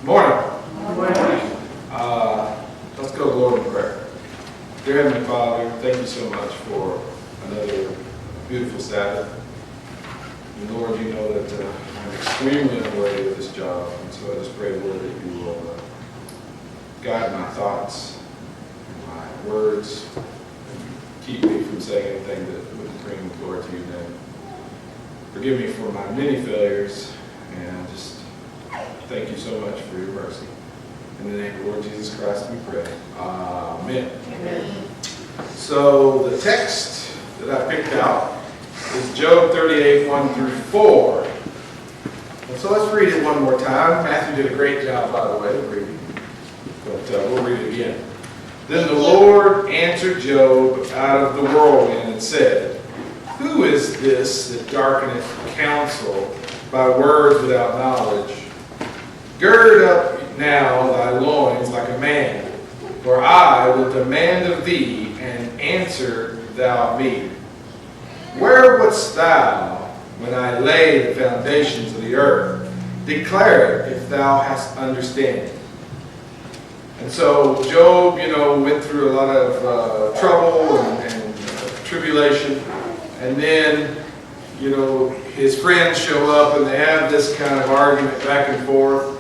Morning. Morning. Let's go to the Lord in prayer. Dear Heavenly Father, thank you so much for another beautiful Sabbath. And Lord, you know that I'm extremely unworthy of this job, and so I just pray, Lord, that you will guide my thoughts, my words, and keep me from saying anything that wouldn't bring glory to your name. Forgive me for my many failures, and just thank you so much for your mercy. In the name of the Lord Jesus Christ we pray. Amen. Amen. So the text that I picked out is Job 38, 1 through 4. And so let's read it one more time. Matthew did a great job, by the way, of reading. But we'll read it again. Then the Lord answered Job out of the whirlwind and said, "Who is this that darkeneth counsel by words without knowledge? Gird up now thy loins like a man, for I will demand of thee, and answer thou me. Where wast thou when I laid the foundations of the earth? Declare it if thou hast understanding." And so Job, went through a lot of trouble and tribulation, and then, his friends show up and they have this kind of argument back and forth.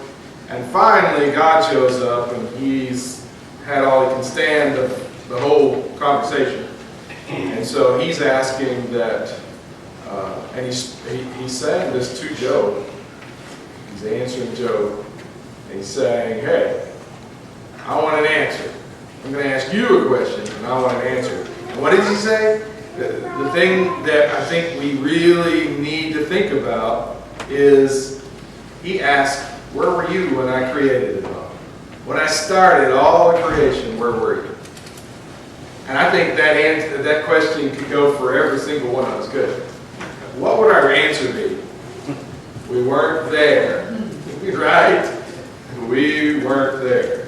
And finally, God shows up, and he's had all he can stand of the whole conversation. And so he's asking that, and he's saying this to Job. He's answering Job, and he's saying, "Hey, I want an answer. I'm going to ask you a question, and I want an answer." And what does he say? The thing that I think we really need to think about is he asks, "Where were you when I created it all? When I started all the creation, where were you?" And I think that question could go for every single one of us. Good. What would our answer be? We weren't there. Right? We weren't there.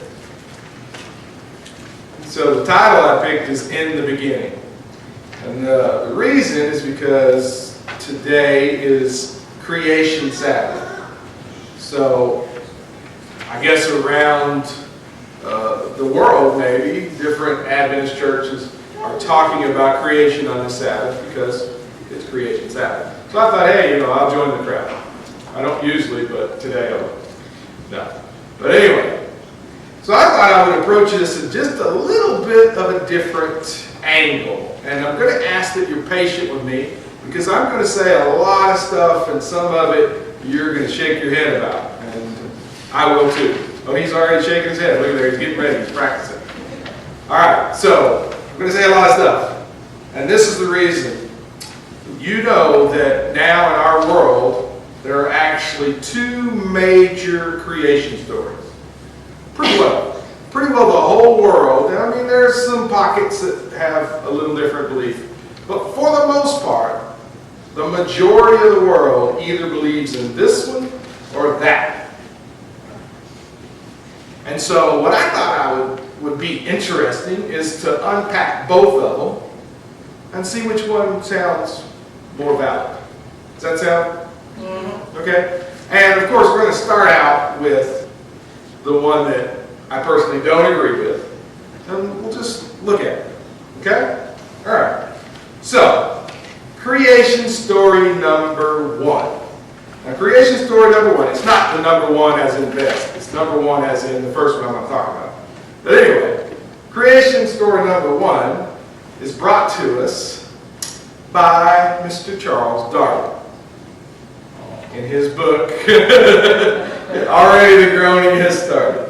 So the title I picked is "In the Beginning." And the reason is because today is Creation Sabbath. So I guess around the world, maybe, different Adventist churches are talking about creation on the Sabbath because it's Creation Sabbath. So I thought, hey, I'll join the crowd. I don't usually, but today I will. No. But anyway, so I thought I would approach this in just a little bit of a different angle. And I'm going to ask that you're patient with me because I'm going to say a lot of stuff, and some of it you're going to shake your head about. And I will too. Oh, he's already shaking his head. Look at there. He's getting ready. He's practicing. All right. So I'm going to say a lot of stuff. And this is the reason. You know that now in our world, there are actually two major creation stories. Pretty well the whole world. I mean, there's some pockets that have a little different belief. But for the most part, the majority of the world either believes in this one or that. And so what I thought would be interesting is to unpack both of them and see which one sounds more valid. Does that sound? Mm-hmm. Okay? And of course, we're going to start out with the one that I personally don't agree with. And we'll just look at it. Okay? All right. So, creation story number one. Now, creation story number one, it's not the number one as in best. It's number one as in the first one I'm going to talk about. But anyway, creation story number one is brought to us by Mr. Charles Darwin. In his book, already the groaning has started.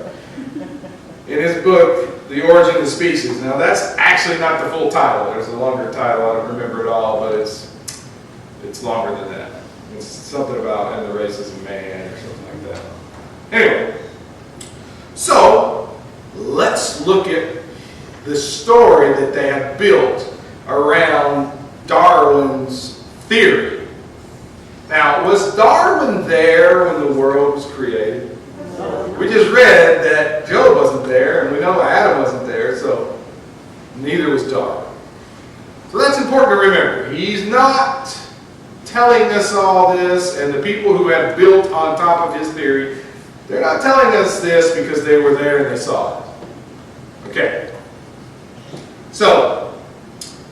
In his book, The Origin of the Species. Now, that's actually not the full title. There's a longer title. I don't remember it all, but it's longer than that. It's something about "And the Races of Man" or something like that. Anyway, so let's look at the story that they have built around Darwin's theory. Now, was Darwin there when the world was created? We just read that Job wasn't there, and we know Adam wasn't there, so neither was Darwin. So that's important to remember. He's not telling us all this, and the people who have built on top of his theory They're not telling us this because they were there and they saw it. Okay. So,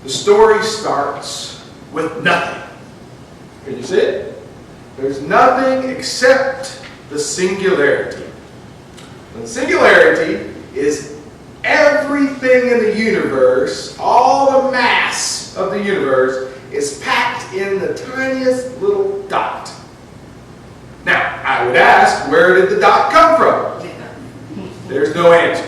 the story starts with nothing. Can you see it? There's nothing except the singularity. And the singularity is everything in the universe, all the mass of the universe is packed in the tiniest little dot. Now, I would ask, where did the dot come from? There's no answer.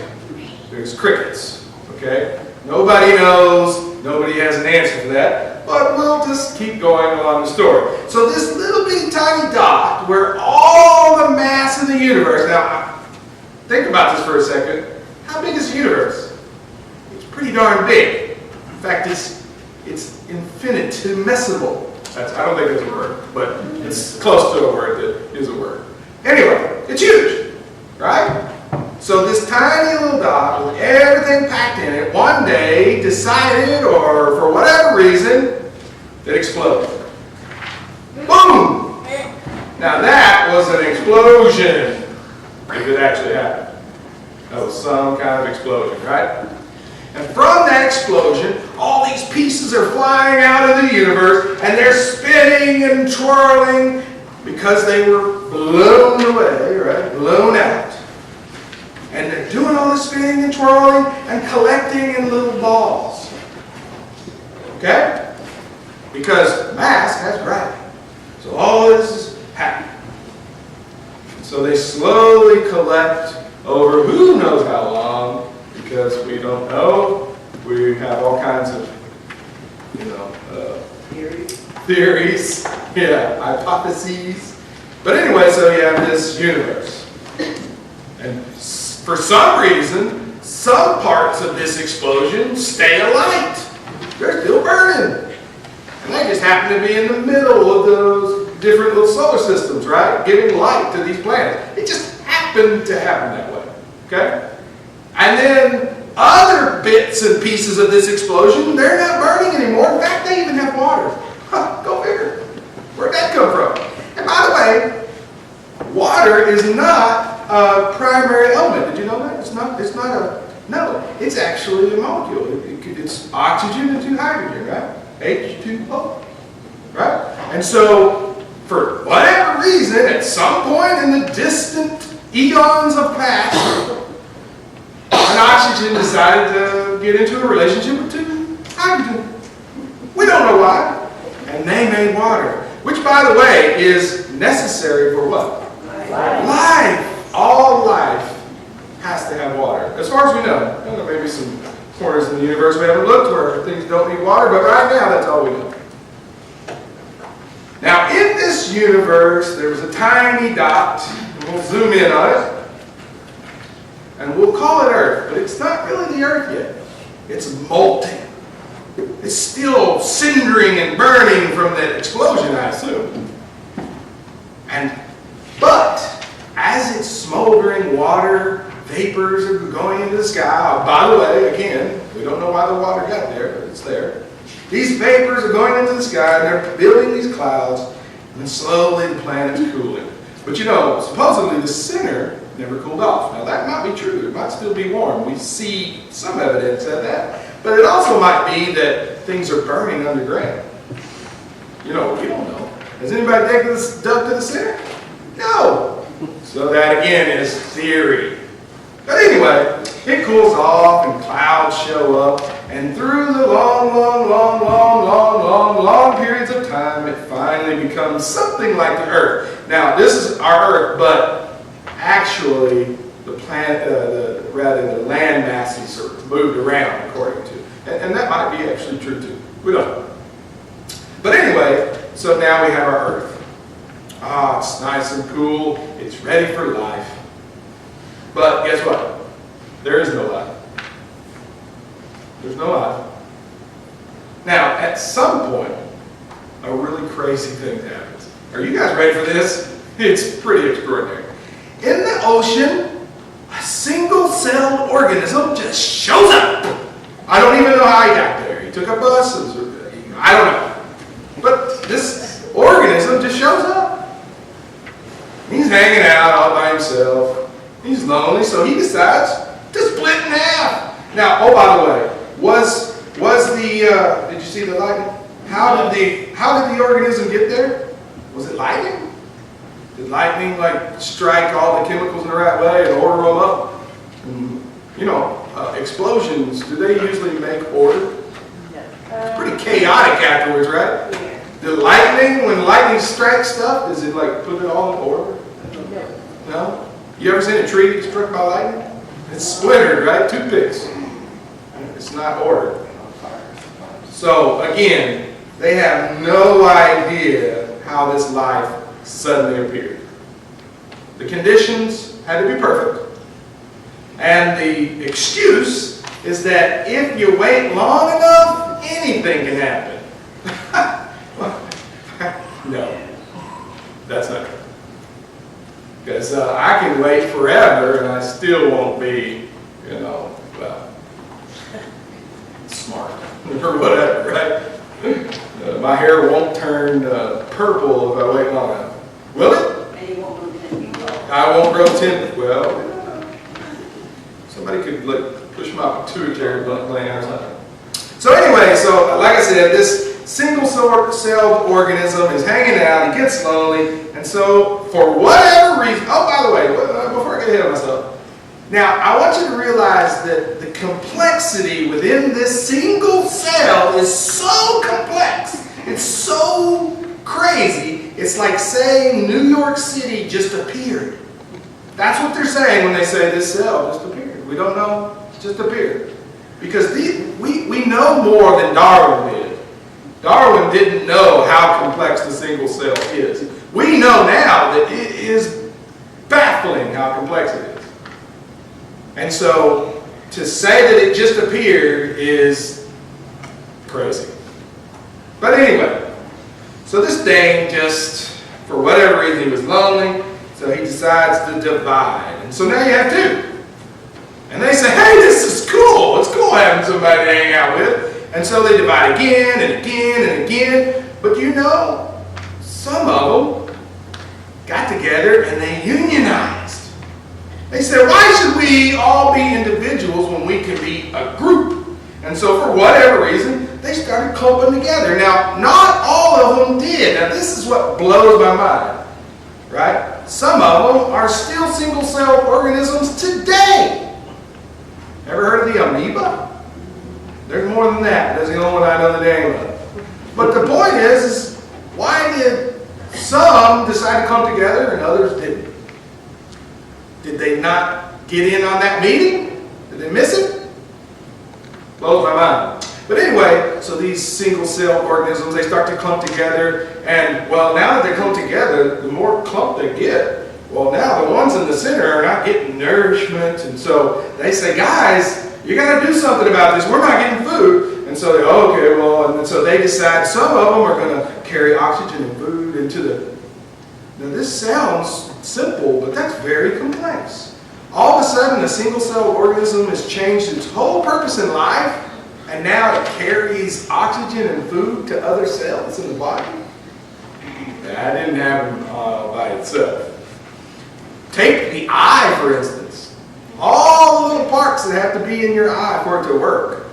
There's crickets, okay? Nobody knows, nobody has an answer for that, but we'll just keep going along the story. So this little bitty tiny dot, where all the mass of the universe, now, think about this for a second. How big is the universe? It's pretty darn big. In fact, it's infinitesimal. I don't think that's a word, but it's close to a word that is a word. Anyway, it's huge, right? So this tiny little dot with everything packed in it, one day decided, or for whatever reason, it exploded. Boom! Now that was an explosion, if it actually happened. That was some kind of explosion, right? And from that explosion, all these pieces are flying out of the universe, and they're spinning and twirling because they were blown away, right? Blown out. And they're doing all this spinning and twirling and collecting in little balls. Okay? Because mass has gravity. So all this is happening. So they slowly collect over who knows how long, because we don't know. We have all kinds of, theories, hypotheses. But anyway, so you have this universe. And for some reason, some parts of this explosion stay alight. They're still burning. And they just happen to be in the middle of those different little solar systems, right? Giving light to these planets. It just happened to happen that way. Okay? And then other bits and pieces of this explosion, they're not burning anymore. In fact, they even have water. Go figure. Where'd that come from? And by the way, water is not a primary element. Did you know that? It's actually a molecule. It's oxygen and 2 hydrogen, right? H2O. Right? And so, for whatever reason, at some point in the distant eons of past, an oxygen decided to get into a relationship with 2 hydrogen. We don't know why. And they made water. Which, by the way, is necessary for what? Life. All life has to have water. As far as we know. I don't know, maybe some corners in the universe we haven't looked where things don't need water, but right now that's all we know. Now, in this universe, there was a tiny dot, and we'll zoom in on it, and we'll call it Earth, but it's not really the Earth yet. It's molten. It's still cindering and burning from that explosion, I assume. But as it's smoldering, water, vapors are going into the sky. By the way, again, we don't know why the water got there, but it's there. These vapors are going into the sky, and they're building these clouds, and then slowly the planet's cooling. But supposedly the center never cooled off. Now that might be true. It might still be warm. We see some evidence of that. But it also might be that things are burning underground. We don't know. Has anybody dug to the center? No. So that again is theory. But anyway, it cools off and clouds show up, and through the long periods of time, it finally becomes something like the Earth. Now, this is our Earth, but actually, the land masses are moved around according to, and that might be actually true too. We don't know. But anyway, so now we have our Earth. It's nice and cool. It's ready for life. But guess what? There is no life. There's no life. Now, at some point, a really crazy thing happens. Are you guys ready for this? It's pretty extraordinary. In the ocean, a single-celled organism just shows up. I don't even know how he got there. He took a bus. I don't know. But this organism just shows up. He's hanging out all by himself. He's lonely, so he decides to split in half. Now, oh, by the way, did you see the lightning? How did the organism get there? Was it lightning? Did lightning strike all the chemicals in the right way and order them up? And, explosions, do they usually make order? It's pretty chaotic afterwards, right? Yeah. The lightning, when lightning strikes stuff, does it put it all in order? No? You ever seen a tree get struck by lightning? It's splintered, right? Toothpicks. It's not ordered. So again, they have no idea how this life suddenly appeared. The conditions had to be perfect. And the excuse is that if you wait long enough, anything can happen. No, that's not true. Because I can wait forever and I still won't be, smart or whatever, right? My hair won't turn purple if I wait long enough. Will it? And you won't grow 10 feet tall. I won't grow 10. Well, somebody could push my pituitary gland or something. So anyway, like I said, this single-celled organism is hanging out. He gets lonely, and so for whatever reason. Oh, by the way, before I get ahead of myself. Now, I want you to realize that the complexity within this single cell is so complex. It's so crazy. It's like saying New York City just appeared. That's what they're saying when they say this cell just appeared. We don't know, it just appeared. Because we know more than Darwin did. Darwin didn't know how complex the single cell is. We know now that it is baffling how complex it is. And so, to say that it just appeared is crazy. But anyway, so this Dane just, for whatever reason, he was lonely, so he decides to divide. And so now you have two. And they say, hey, this is cool. It's cool having somebody to hang out with. And so they divide again and again and again. But some of them got together and they unionized. They said, why should we all be individuals when we can be a group? And so for whatever reason, they started clumping together. Now, not all of them did. Now, this is what blows my mind, right? Some of them are still single-celled organisms today. Ever heard of the amoeba? There's more than that. That's the only one I know the name of. But the point is why did some decide to come together and others didn't? Did they not get in on that meeting? Did they miss it? Blows my mind. But anyway, so these single-celled organisms, they start to clump together. And, well, now that they clump together, the more clump they get, well, now the ones in the center are not getting nourishment. And so they say, guys, you got to do something about this. We're not getting food. And so they, okay, well, and so they decide some of them are going to carry oxygen and food into the... Now, this sounds simple, but that's very complex. All of a sudden, a single-celled organism has changed its whole purpose in life, and now it carries oxygen and food to other cells in the body? That didn't happen by itself. Take the eye, for instance. All the little parts that have to be in your eye for it to work.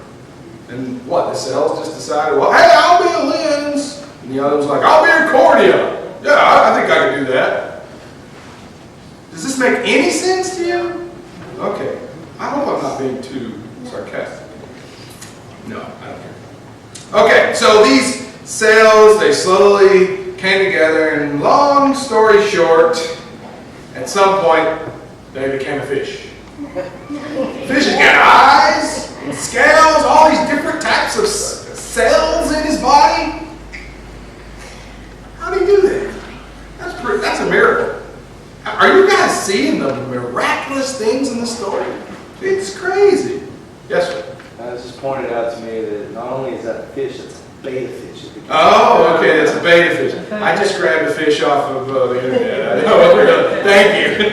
And what, the cells just decided, well, hey, I'll be a lens. And the other one's like, I'll be a cornea. Yeah, I think I can do that. Does this make any sense to you? Okay. I hope I'm not being too sarcastic. No, I don't care. Okay, so these cells, they slowly came together, and long story short, at some point, they became a fish. Fish has got eyes, and scales, all these different types of cells in his body. How do you do that? That's a miracle. Are you guys seeing the miraculous things in the story? It's crazy. Yes, sir? It was just pointed out to me that not only is that a fish, it's a beta fish. Oh, okay, it's a beta fish. I just grabbed a fish off of the internet. I know, really. Thank you.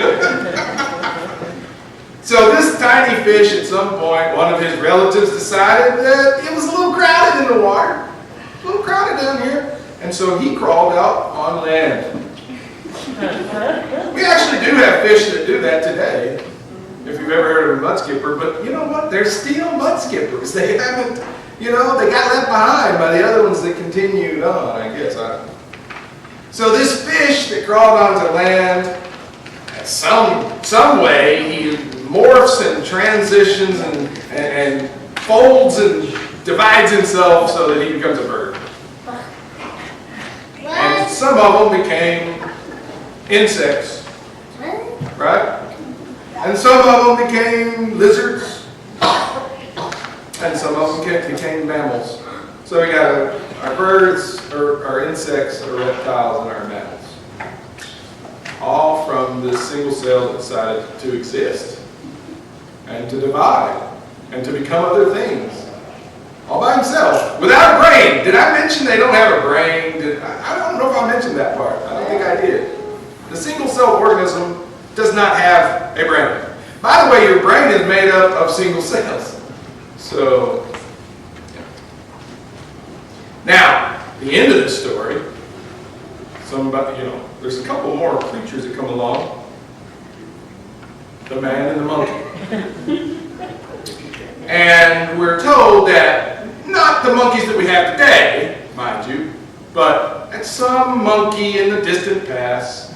So this tiny fish, at some point, one of his relatives decided that it was a little crowded in the water. A little crowded down here. And so he crawled out on land. We fish that do that today, if you've ever heard of a mud skipper, but you know what? They're still mud skippers. They haven't, they got left behind by the other ones that continued on, I guess. So this fish that crawled onto land, some way, he morphs and transitions and folds and divides himself so that he becomes a bird. And some of them became insects, right? And some of them became lizards, and some of them became mammals. So we got our birds, our insects, our reptiles, and our mammals. All from this single cell that decided to exist and to divide and to become other things. All by himself, without a brain. Did I mention they don't have a brain? I don't know if I mentioned that part. I don't think I did. The single cell organism does not have a brain. By the way, your brain is made up of single cells. So, yeah. Now, the end of this story, there's a couple more creatures that come along. The man and the monkey. And we're told that not the monkeys that we have today, mind you, but that some monkey in the distant past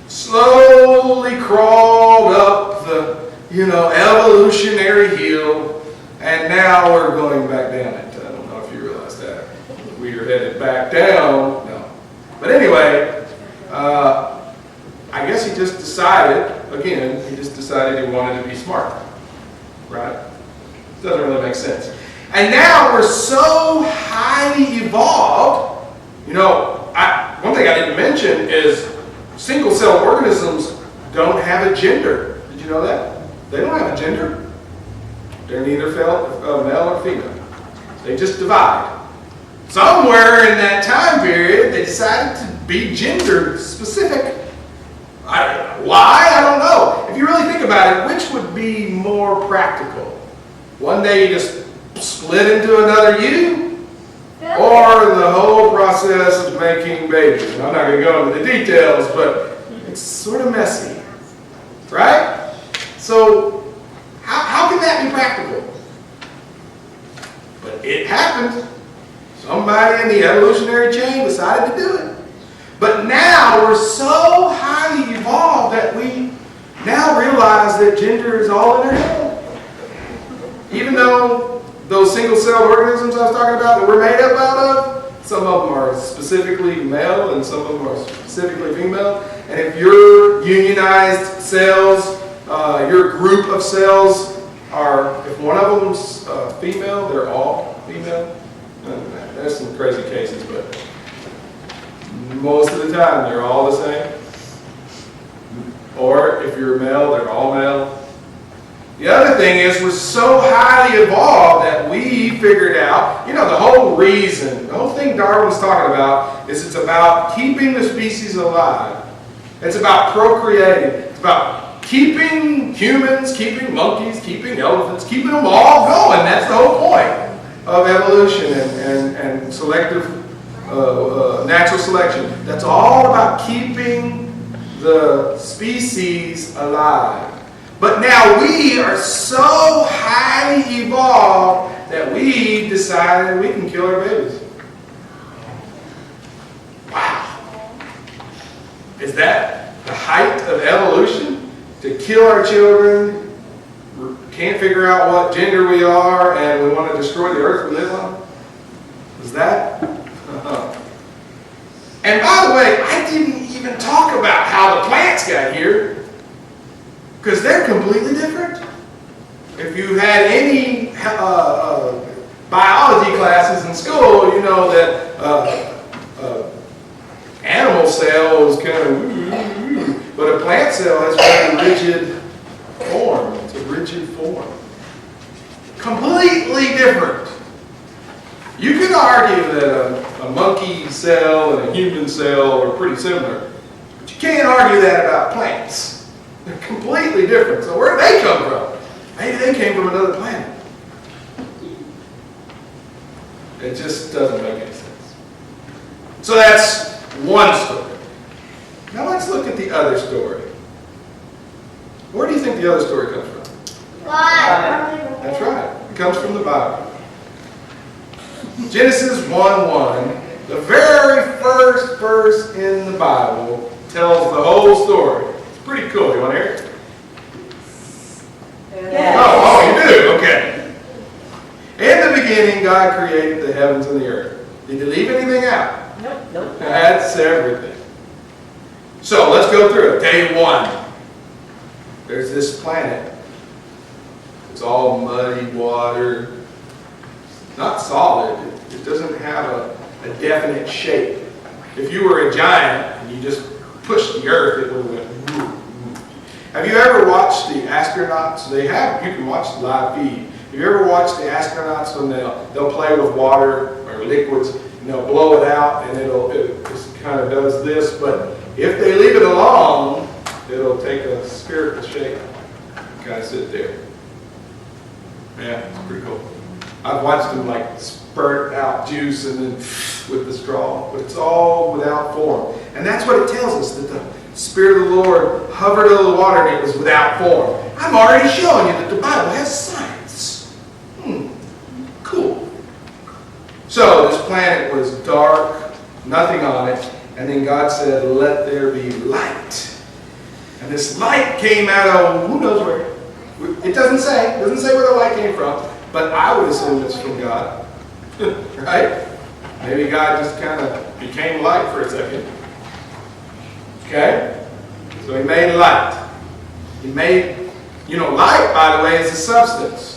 slowly crawled up the, evolutionary hill, and now we're going back down it. I don't know if you realize that. We are headed back down. No. But anyway, I guess he just decided he wanted to be smart. Right? Doesn't really make sense. And now we're so highly evolved. One thing I didn't mention is single cell organisms don't have a gender. Did you know that? They don't have a gender. They're neither male or female. They just divide. Somewhere in that time period, they decided to be gender specific. Why? I don't know. If you really think about it, which would be more practical? One day you just split into another you, or the whole process of making babies. And I'm not going to go into the details, but it's sort of messy, right? So how can that be practical? But it happened. Somebody in the evolutionary chain decided to do it. But now we're so highly evolved that we now realize that gender is all in our head. Even though those single-celled organisms I was talking about that we're made up out of, some of them are specifically male and some of them are specifically female. And if your unionized cells, your group of cells if one of them's female, they're all female. There's some crazy cases, but most of the time they're all the same. Or if you're male, they're all male. The other thing is we're so highly evolved that we figured out, the whole thing Darwin's talking about is it's about keeping the species alive. It's about procreating. It's about keeping humans, keeping monkeys, keeping elephants, keeping them all going. That's the whole point of evolution and selective natural selection. That's all about keeping the species alive. But now we are so highly evolved that we decided we can kill our babies. Wow. Is that the height of evolution? To kill our children, can't figure out what gender we are, and we want to destroy the earth we live on? Is that? And by the way, I didn't even talk about how the plants got here, because they're completely different. If you had any biology classes in school, you know that animal cell is kind of, but a plant cell has very rigid form. It's a rigid form. Completely different. You could argue that a monkey cell and a human cell are pretty similar, but you can't argue that about plants. They're completely different. So where did they come from? Maybe they came from another planet. It just doesn't make any sense. So that's one story. Now let's look at the other story. Where do you think the other story comes from? That's right. It comes from the Bible. Genesis 1:1, the very first verse in the Bible, tells the whole story. It's pretty cool. You want to hear it? Oh, you do? Okay. In the beginning, God created the heavens and the earth. Did you leave anything out? Nope. That's everything. So let's go through it. Day 1. There's this planet. It's all muddy water. Not solid. It doesn't have a definite shape. If you were a giant and you just pushed the earth, it would have went. Have you ever watched the astronauts? You can watch the live feed. Have you ever watched the astronauts when they'll play with water or liquids and they'll blow it out and it just kind of does this, but if they leave it alone, it'll take a spherical shape. Kind of sit there. Yeah, it's pretty cool. I've watched them like spurt out juice and then with the straw, but it's all without form. And that's what it tells us, that the Spirit of the Lord hovered over the water and it was without form. I'm already showing you that the Bible has science. Cool. So this planet was dark, nothing on it, and then God said, let there be light. And this light came out of who knows where. It doesn't say where the light came from, but I would assume it's from God. Right? Maybe God just kind of became light for a second. Okay? So he made light. He made, light, by the way, is a substance.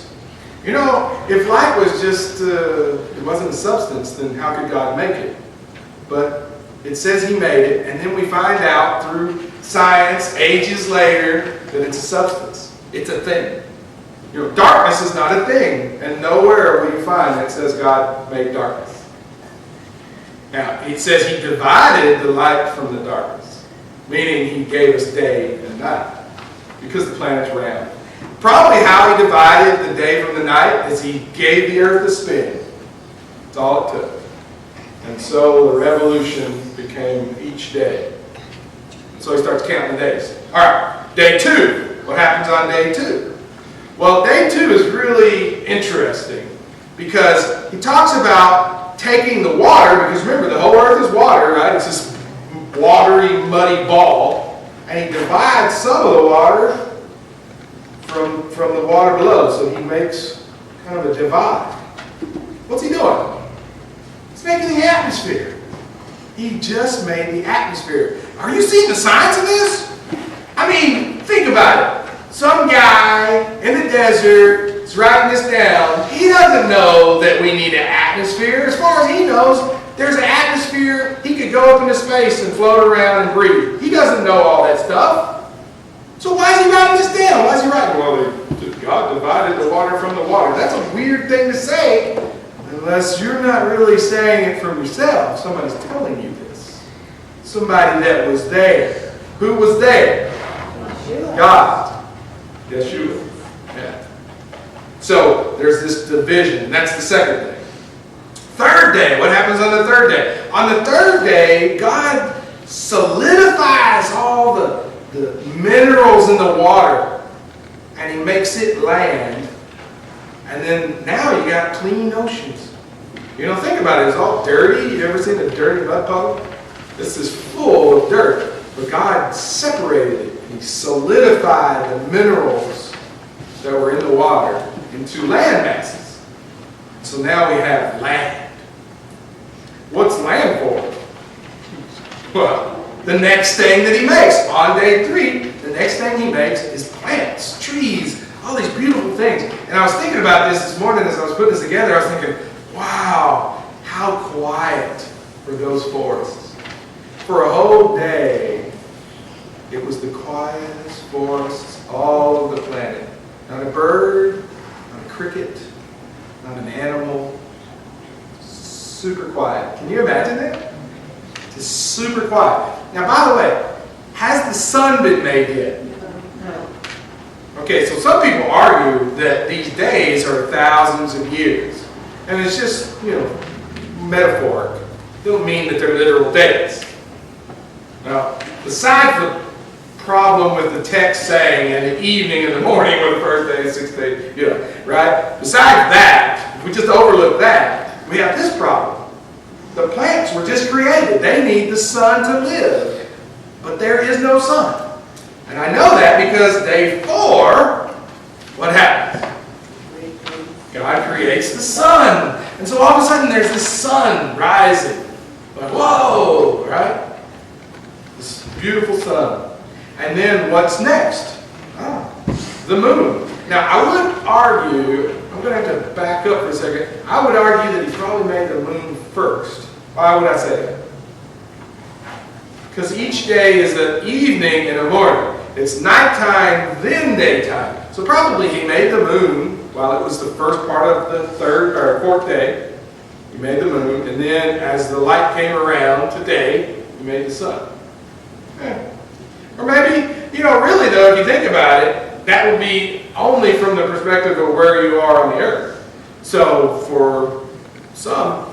If light was just, it wasn't a substance, then how could God make it? But it says he made it, and then we find out through science, ages later, that it's a substance. It's a thing. Darkness is not a thing, and nowhere will you find that says God made darkness. Now, it says he divided the light from the darkness, meaning he gave us day and night, because the planet's round. Probably how he divided the day from the night is he gave the earth a spin. That's all it took. And so the revolution became each day. So he starts counting the days. All right, day 2. What happens on day 2? Well, day 2 is really interesting because he talks about taking the water, because remember, the whole earth is water, right? It's this watery, muddy ball. And he divides some of the water from the water below. So he makes kind of a divide. What's he doing? He's making the atmosphere. He just made the atmosphere. Are you seeing the science of this? I mean, think about it. Some guy in the desert is writing this down. He doesn't know that we need an atmosphere. As far as he knows, there's an atmosphere. He could go up into space and float around and breathe. He doesn't know all that stuff. So why is he writing this down? Why is he writing, well, God divided the water from the water. That's a weird thing to say, unless you're not really saying it from yourself. Somebody's telling you this. Somebody that was there. Who was there? God. Yeshua. Yeah. So there's this division. That's the second day. Third day. What happens on the third day? On the third day, God solidifies all the minerals in the water, and he makes it land. And then now you got clean oceans. Think about it. It's all dirty. You ever seen a dirty mud puddle? This is full of dirt. But God separated it. He solidified the minerals that were in the water into land masses. So now we have land. What's land for? Well, the next thing that he makes on day 3, the next thing he makes is plants, trees, all these beautiful things. And I was thinking about this morning as I was putting this together. I was thinking, wow, how quiet were those forests. For a whole day, it was the quietest forests all over the planet. Not a bird, not a cricket, not an animal. Super quiet. Can you imagine that? Just super quiet. Now, by the way, has the sun been made yet? No. Okay, so some people argue that these days are thousands of years. And it's just, metaphoric. It don't mean that they're literal days. Now, the scientific problem with the text saying in the evening and the morning were the first day, 6 days, right? Besides that, if we just overlook that, we have this problem. The plants were just created. They need the sun to live, but there is no sun. And I know that because day 4, what happens? God creates the sun. And so all of a sudden there's the sun rising. Like, whoa, right? This beautiful sun. And then what's next? The moon. Now I would argue, I'm going to have to back up for a second. I would argue that he probably made the moon first. Why would I say that? Because each day is an evening and a morning. It's nighttime, then daytime. So probably he made the moon while it was the first part of the 3rd or 4th day. He made the moon, and then as the light came around today, he made the sun. Yeah. Or maybe, really though, if you think about it, that would be only from the perspective of where you are on the earth. So for some,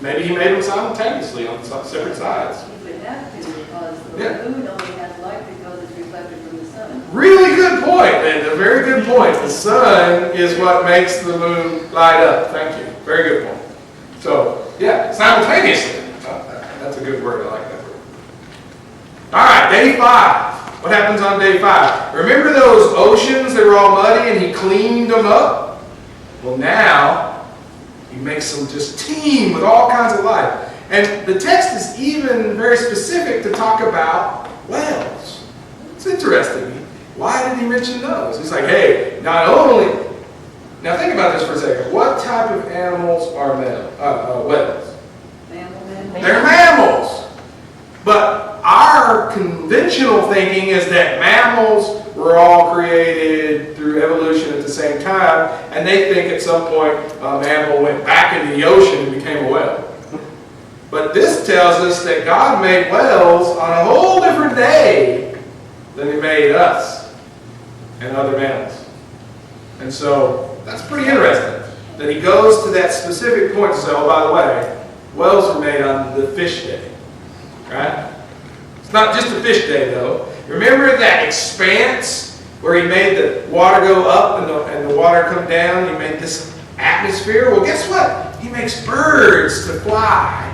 maybe he made them simultaneously on separate sides. You would have to, because the moon only has light because it's reflected from the sun. Really good point, and a very good point. The sun is what makes the moon light up. Thank you. Very good point. So, yeah, simultaneously. That's a good word. I like that word. All right, day 5. What happens on day 5? Remember those oceans that were all muddy and he cleaned them up? Well, now he makes them just teem with all kinds of life. And the text is even very specific to talk about whales. It's interesting. Why did he mention those? He's like, hey, not only... Now think about this for a second. What type of animals are whales? They're mammals. But our conventional thinking is that mammals were all created through evolution at the same time, and they think at some point a mammal went back into the ocean and became a whale. But this tells us that God made whales on a whole different day than he made us and other mammals. And so that's pretty interesting that he goes to that specific point to say, oh, by the way, whales were made on the fish day. Right? It's not just a fish day, though. Remember that expanse where he made the water go up and the water come down? He made this atmosphere. Well, guess what? He makes birds to fly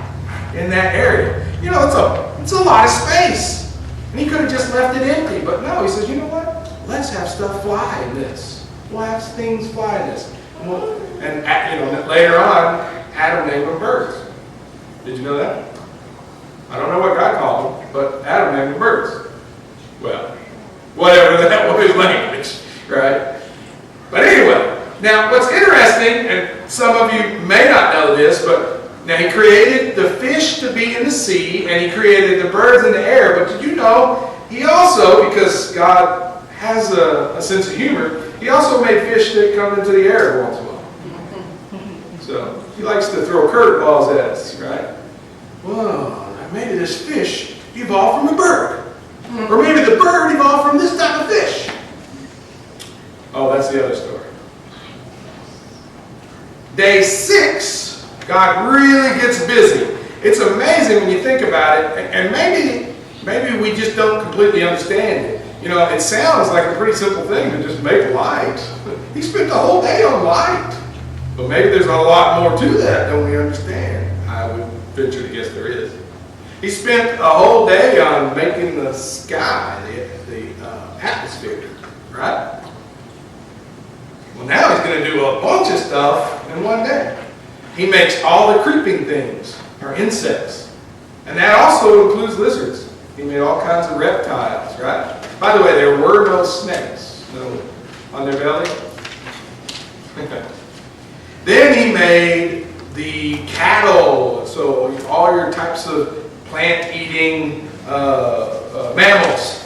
in that area. It's a lot of space. And he could have just left it empty. But no, he says, you know what? Let's have stuff fly in this. We'll have things fly in this. And later on, Adam named them birds. Did you know that? I don't know what God called them, but Adam named them birds. Well, whatever, that was his language, right? But anyway, now what's interesting, and some of you may not know this, but now he created the fish to be in the sea, and he created the birds in the air. But did you know, he also, because God has a sense of humor, he also made fish that come into the air once in a while. So he likes to throw curveballs at us, right? Whoa. Maybe this fish evolved from a bird. Or maybe the bird evolved from this type of fish. Oh, that's the other story. Day 6, God really gets busy. It's amazing when you think about it, and maybe we just don't completely understand it. It sounds like a pretty simple thing to just make light. He spent the whole day on light. But maybe there's a lot more to that than we understand. I would venture to guess there is. He spent a whole day on making the sky, the atmosphere, right? Well, now he's going to do a bunch of stuff in one day. He makes all the creeping things, or insects. And that also includes lizards. He made all kinds of reptiles, right? By the way, there were no snakes on their belly. Then he made the cattle, so all your types of plant-eating mammals,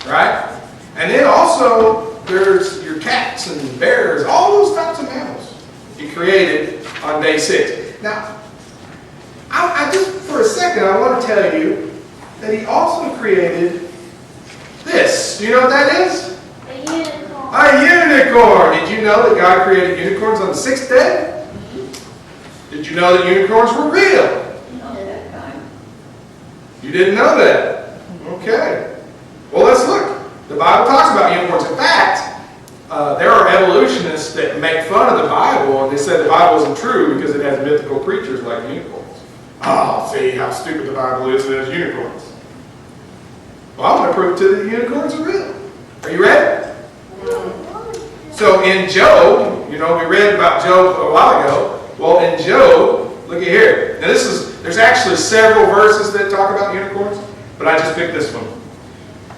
right? And then also there's your cats and bears, all those types of mammals he created on day 6. Now, I just for a second I want to tell you that he also created this. Do you know what that is? A unicorn. A unicorn. Did you know that God created unicorns on the 6th day? Did you know that unicorns were real? Not that kind. You didn't know that? Okay. Well, let's look. The Bible talks about unicorns. In fact, there are evolutionists that make fun of the Bible, and they say the Bible isn't true because it has mythical creatures like unicorns. Oh, see how stupid the Bible is, it has unicorns. Well, I'm going to prove to you that unicorns are real. Are you ready? So in Job, we read about Job a while ago. Well, in Job, look at here. Now there's actually several verses that talk about unicorns, but I just picked this one.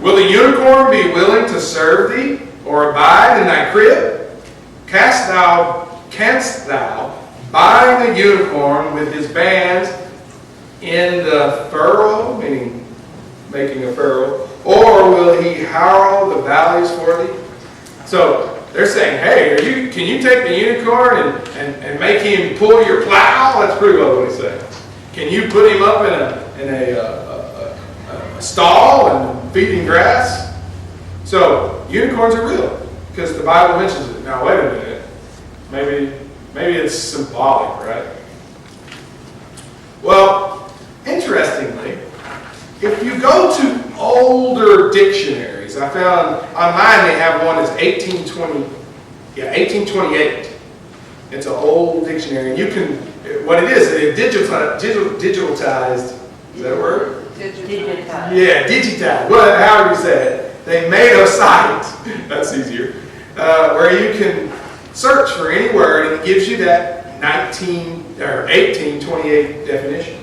Will the unicorn be willing to serve thee, or abide in thy crib? Canst thou bind the unicorn with his bands in the furrow, meaning making a furrow, or will he harrow the valleys for thee? So they're saying, hey, can you take the unicorn and make him pull your plow? That's pretty well what he's saying. Can you put him up in a stall and feed him grass? So unicorns are real because the Bible mentions it. Now wait a minute, maybe it's symbolic, right? Well, interestingly, if you go to older dictionaries, I found online they have one that's 1828. It's an old dictionary, and you can, what it is, it digitalized, is that a word? Digitized. Yeah, digitized, however you say it. They made a site, that's easier, where you can search for any word, and it gives you that 1828 definition.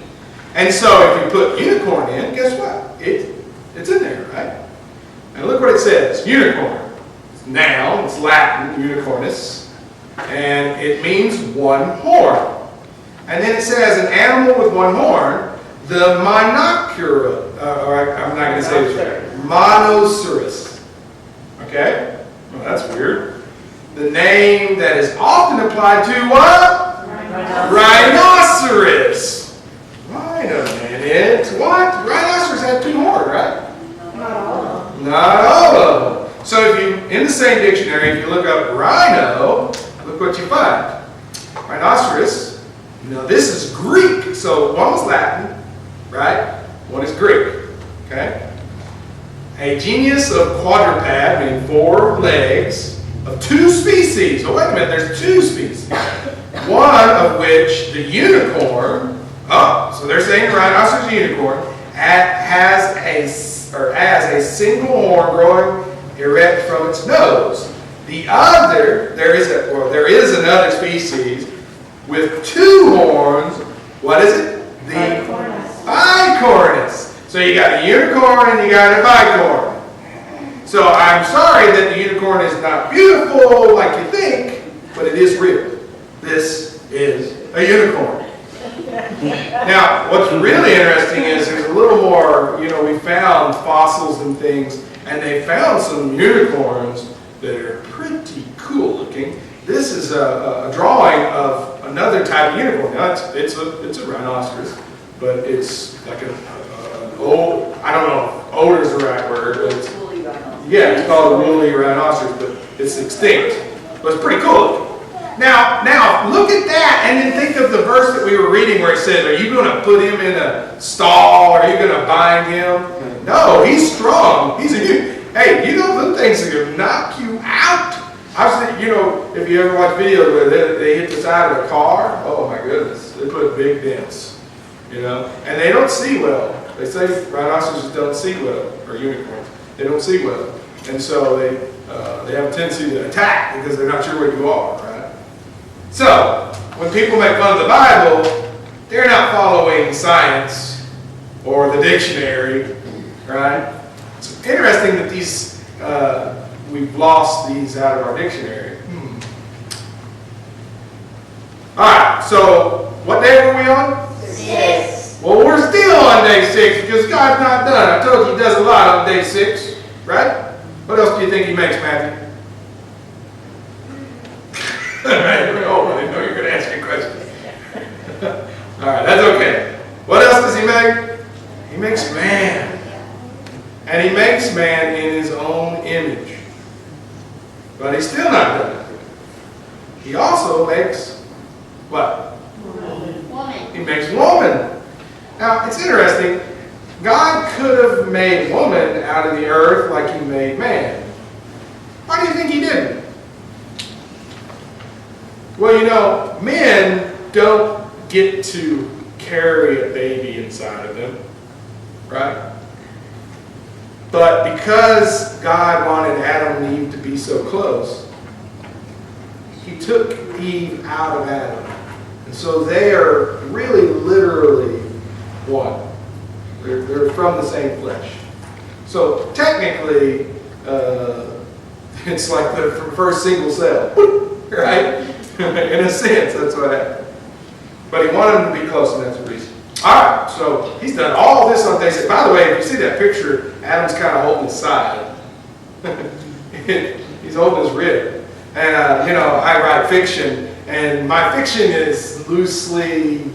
And so if you put unicorn in, guess what? It's in there, right? And look what it says. Unicorn. It's noun. It's Latin, unicornus. And it means one horn. And then it says an animal with one horn, the monocura, I'm not going to say this right, monoceros. Okay? Well, that's weird. The name that is often applied to what? Rhinoceros. Wait a minute. What? Rhinoceros have two horns, right? Not all of them. Not all of them. So if you, in the same dictionary, if you look up rhino, look what you find. Rhinoceros. Now this is Greek. So one was Latin, right? One is Greek. Okay? A genus of quadruped, meaning 4 legs, of 2 species. Oh, wait a minute, there's 2 species. One of which, the unicorn, so they're saying the rhinoceros unicorn has a single horn growing erect from its nose. The other, there is another species with 2 horns. What is it? The bicornus. So you got a unicorn and you got a bicorn. So I'm sorry that the unicorn is not beautiful like you think, but it is real. This is a unicorn. Now, what's really interesting is there's a little more, we found fossils and things, and they found some unicorns that are pretty cool looking. This is a drawing of another type of unicorn. Now, it's a rhinoceros, but it's like an old, I don't know if old is the right word, but it's, Woolly rhinoceros. yeah, it's called a woolly rhinoceros, but it's extinct. But it's pretty cool looking. Now, look at that, and then think of the verse that we were reading where it said, are you going to put him in a stall? Are you going to bind him? No, he's strong. Hey, them things are going to knock you out. I've seen, if you ever watch videos where they hit the side of a car, oh my goodness, they put big dents, and they don't see well. They say rhinoceroses don't see well, or unicorns. They don't see well, and so they have a tendency to attack because they're not sure where you are, right? So, when people make fun of the Bible, they're not following science or the dictionary, right? It's interesting that these, we've lost these out of our dictionary. Alright, so what day were we on? 6. Well, we're still on day 6 because God's not done. I told you He does a lot on day 6, right? What else do you think He makes, Matthew? Oh, I didn't know you were going to ask me a question. Alright, that's okay. What else does He make? He makes man. And He makes man in His own image. But He's still not done. He also makes what? Woman. He makes woman. Now, it's interesting. God could have made woman out of the earth like he made man. Why do you think he didn't? Well, you know, men don't get to carry a baby inside of them, right? But because God wanted Adam and Eve to be so close, he took Eve out of Adam. And so they are really literally one. They're from the same flesh. So technically, it's like the first single cell, right? In a sense, that's what happened. But he wanted them to be close, and that's the reason. All right, so he's done all this on day 6. By the way, if you see that picture, Adam's kind of holding his side. He's holding his rib. And, you know, I write fiction, and my fiction is loosely,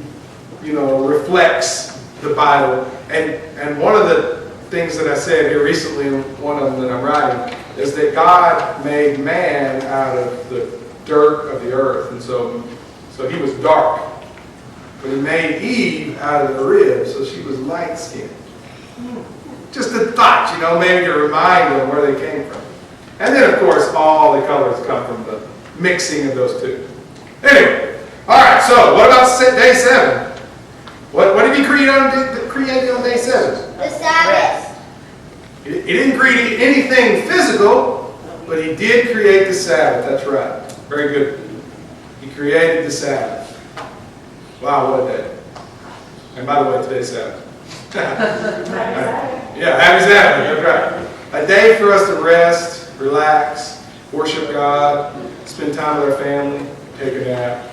you know, reflects the Bible. And one of the things that I said here recently, in one of them that I'm writing, is that God made man out of the dirt of the earth. And so he was dark. But he made Eve out of the rib, so she was light-skinned. Just a thought, you know, maybe to remind them where they came from. And then, of course, all the colors come from the mixing of those two. Anyway, all right, so what about day 7? What did he create on day 7? The Sabbath. He didn't create anything physical, but he did create the Sabbath. That's right. Very good. He created the Sabbath. Wow, what a day. And by the way, today's Sabbath. Yeah, happy Sabbath. That's right. A day for us to rest, relax, worship God, spend time with our family, take a nap,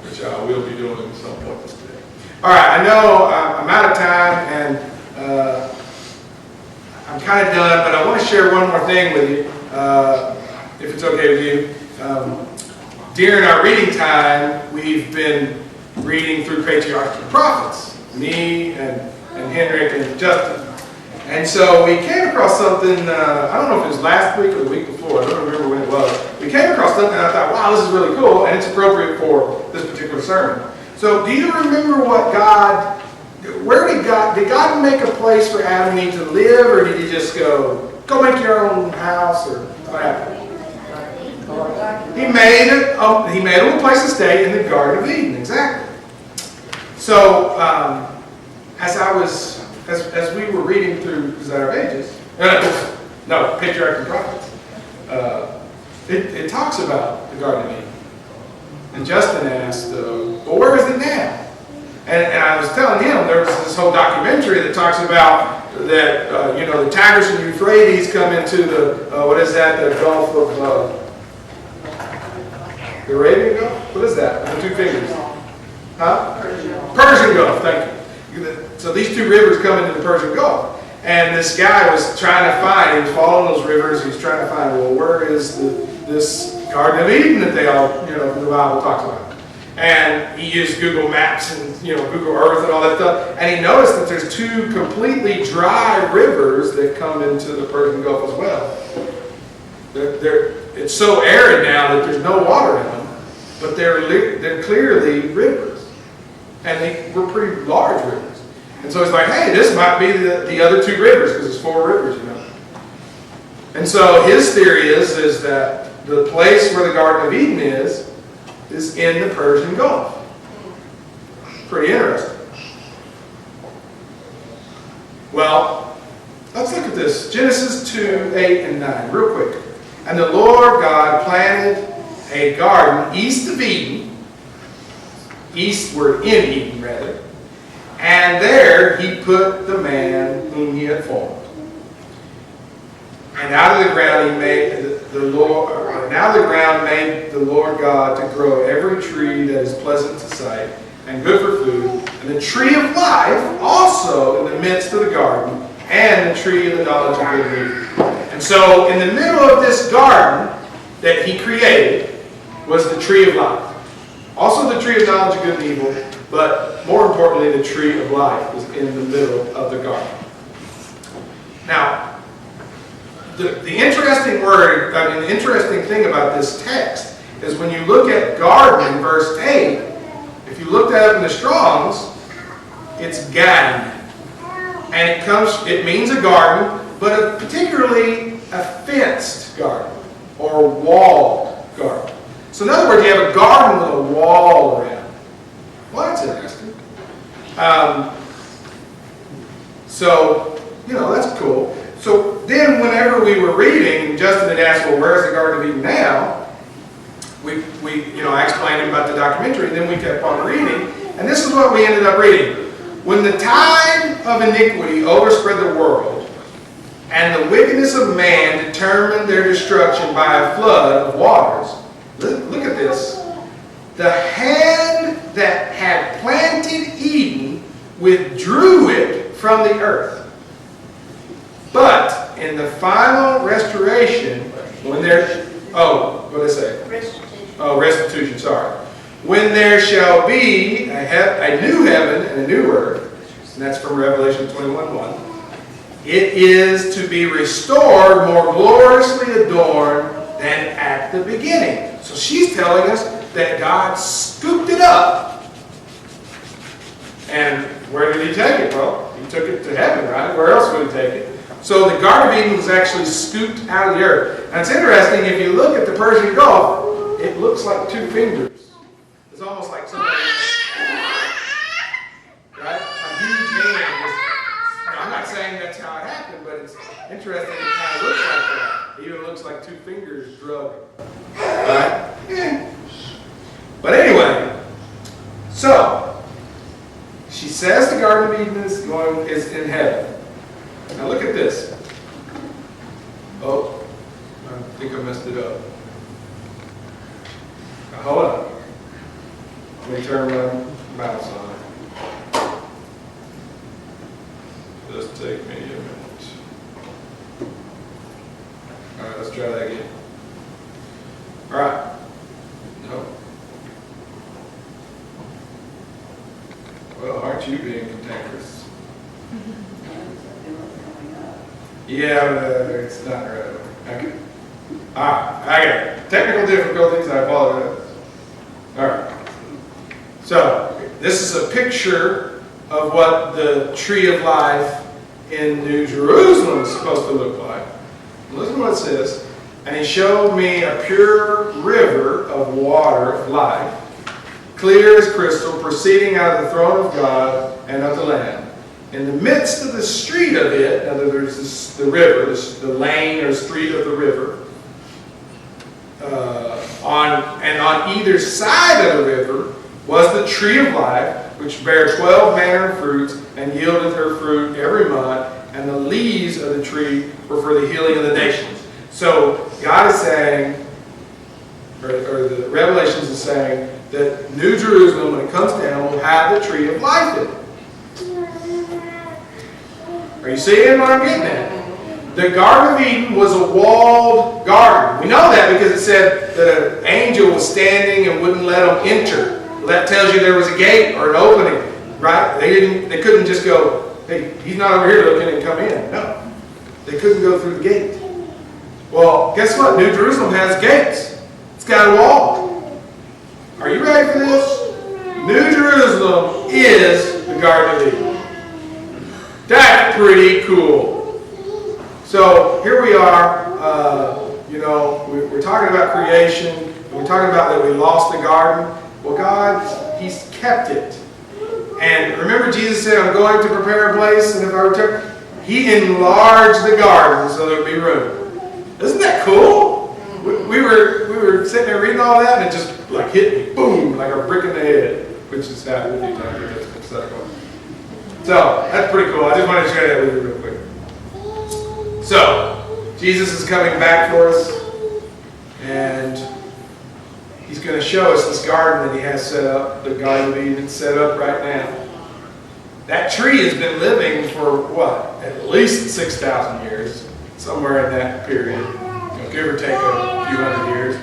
which I will be doing at some point this day. All right, I know I'm out of time, and I'm kind of done, but I want to share one more thing with you, if it's okay with you. During our reading time, we've been reading through Patriarchs and Prophets, me and Henrik and Justin. And so we came across something, I don't know if it was last week or the week before, I don't remember when it was. We came across something and I thought, wow, this is really cool, and it's appropriate for this particular sermon. So do you remember did God make a place for Adam and Eve to live, or did he just go make your own house, or what happened? He made a little place to stay in the Garden of Eden, exactly. So, as we were reading through Desire of Ages, Patriarchs and Prophets, it talks about the Garden of Eden. And Justin asked, well, where is it now? And I was telling him there's this whole documentary that talks about that, the Tigris and Euphrates come into the Gulf of... the Arabian Gulf? What is that? The two fingers. Huh? Persian Gulf, thank you. So these two rivers come into the Persian Gulf. And this guy was trying to find, he was following those rivers, he was trying to find, well, where is this Garden of Eden that they all, the Bible talks about? And he used Google Maps and, Google Earth and all that stuff. And he noticed that there's two completely dry rivers that come into the Persian Gulf as well. It's so arid now that there's no water in them, but they're clearly rivers. And they were pretty large rivers. And so he's like, hey, this might be the other two rivers, because there's 4 rivers, And so his theory is that the place where the Garden of Eden is in the Persian Gulf. Pretty interesting. Well, let's look at this. Genesis 2, 8, and 9, real quick. And the Lord God planted a garden east of Eden, eastward in Eden, rather, and there he put the man whom he had formed. And out of the ground made the Lord God to grow every tree that is pleasant to sight and good for food, and the tree of life also in the midst of the garden, and the tree of the knowledge of good and evil. And so in the middle of this garden that he created was the tree of life. Also the tree of knowledge of good and evil, but more importantly the tree of life was in the middle of the garden. Now, the interesting thing about this text is when you look at garden in verse 8, if you look that up in the Strong's, it's garden. And it means a garden, but particularly a fenced garden or walled garden. So in other words, you have a garden with a wall around. Well, that's interesting. So, that's cool. So then whenever we were reading, Justin had asked, well, where's the Garden of Eden now? I explained about the documentary, and then we kept on reading, and this is what we ended up reading. When the tide of iniquity overspread the world, and the wickedness of man determined their destruction by a flood of waters, look at this. The hand that had planted Eden withdrew it from the earth. But in the final restoration, when there... Oh, what did I say? Restitution. Oh, restitution, sorry. When there shall be a new heaven and a new earth, and that's from Revelation 21:1, it is to be restored more gloriously adorned than at the beginning. So she's telling us that God scooped it up. And where did he take it? Well, he took it to heaven, right? Where else would he take it? So the Garden of Eden was actually scooped out of the earth. And it's interesting, if you look at the Persian Gulf, it looks like two fingers. It's almost like somebody, right? A huge hand. I'm not saying that's how it happened, but it's interesting it kind of looks like that. It even looks like two fingers drug. Right? Yeah. But anyway, so she says the Garden of Eden is in heaven. Now look at this. Oh, I think I messed it up. Now hold on. Let me turn my mouse on. Just take me a minute. Alright, let's try that again. Alright. No. Well, aren't you being cantankerous? Yeah, it's not right. Okay. I got it. Technical difficulties, I apologize. Alright. So, this is a picture of what the tree of life in New Jerusalem is supposed to look like. Listen to what it says. And he showed me a pure river of water of life, clear as crystal, proceeding out of the throne of God and of the Lamb. In the midst of the street of it, now there's the river, the lane or street of the river, on either side of the river was the tree of life, which bare 12 manner of fruits, and yielded her fruit every month, and the leaves of the tree were for the healing of the nations. So God is saying, or the Revelations is saying, that New Jerusalem, when it comes down, will have the tree of life in it. Are you seeing what I'm getting at? The Garden of Eden was a walled garden. We know that because it said that an angel was standing and wouldn't let them enter. Well, that tells you there was a gate or an opening, right? They couldn't just go, hey, he's not over here looking and come in. No. They couldn't go through the gate. Well, guess what? New Jerusalem has gates. It's got a wall. Are you ready for this? New Jerusalem is the Garden of Eden. That's pretty cool. So here we are, we're talking about creation. We're talking about that we lost the garden. Well, God, He's kept it. And remember Jesus said, I'm going to prepare a place, and if I return, He enlarged the garden so there would be room. Isn't that cool? We were sitting there reading all that, and it just like hit me, boom, like a brick in the head, which has happened a few times. That's pathetic. So, that's pretty cool. I just wanted to share that with you real quick. So, Jesus is coming back for us, and He's going to show us this garden that He has set up, the Garden of Eden set up right now. That tree has been living for, what, at least 6,000 years, somewhere in that period, give or take a few hundred years.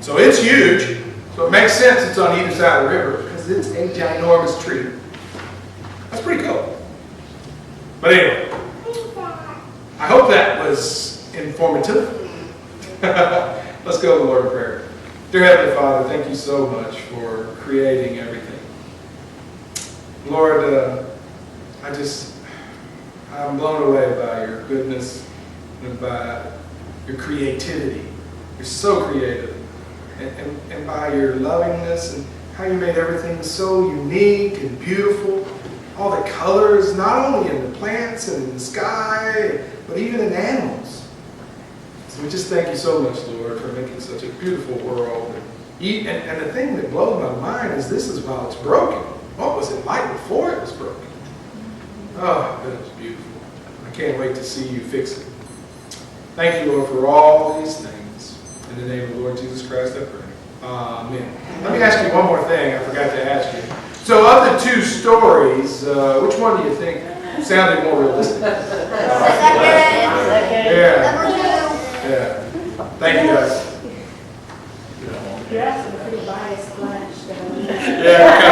So it's huge, so it makes sense it's on either side of the river, because it's a ginormous tree. That's pretty cool. But anyway, I hope that was informative. Let's go to the Lord in prayer. Dear Heavenly Father, thank you so much for creating everything. Lord, I'm blown away by your goodness and by your creativity. You're so creative. And by your lovingness and how you made everything so unique and beautiful. All the colors, not only in the plants and in the sky, but even in animals. So we just thank you so much, Lord, for making such a beautiful world. And the thing that blows my mind is this is while it's broken. What was it like before it was broken? Oh, that was beautiful. I can't wait to see you fix it. Thank you, Lord, for all these things. In the name of the Lord Jesus Christ, I pray. Amen. Let me ask you one more thing I forgot to ask you. So of the two stories, which one do you think sounded more realistic? Yeah. Yeah. Thank you, guys. You're asking a pretty biased lunch. Yeah.